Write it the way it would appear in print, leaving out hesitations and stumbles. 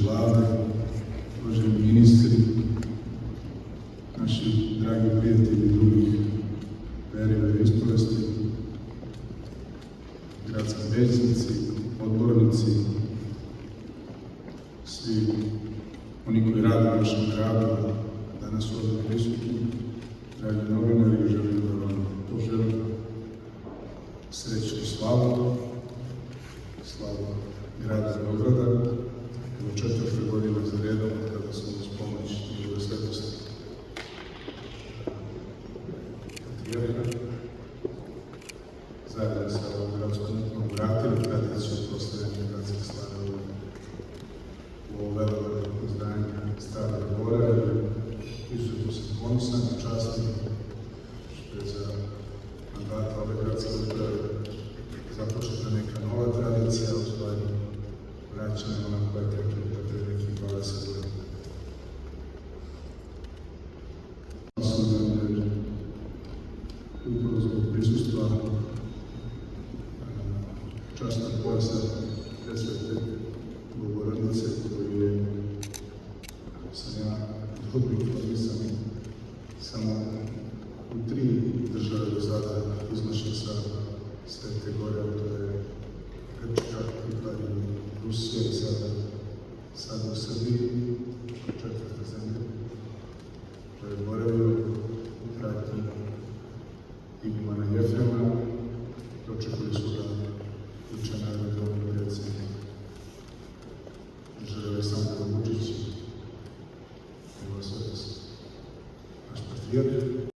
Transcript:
Vlade, uvaženi ministri, naši dragi prijatelji drugih veri i veroispovesti, gradski većnici, odbornici, svi oni koji rade u našem gradu, danas ovdje prisutni, dragi novinari, želim da vam poželim srećnu slavu grada Beograda, evo 4. godina za redom kada smo uz pomoć njegove svetosti Patrijarha zajedno sa ovom gradskom upravom vratili tradiciju proslavljanja gradske slave u ovo veliko zdanje Stare Gore. Izuzetno sam ponosan i častan što je za mandata ove gradske uprave započeta neka nova tradicija, u stvari vraćana je ona koja je tekla pre nekih 20 godina. Upravo zbog prisustva časnog pojasa presvete Bogorodice, koju sam ja dobio informisan samo u 3 države do sada iznošen sa Svete Gore, to je Grčka, Italija i Rusija i sada u Srbiji, 4. zemlja, to je boravio u pratnji Igumana Jefrema. Dočekali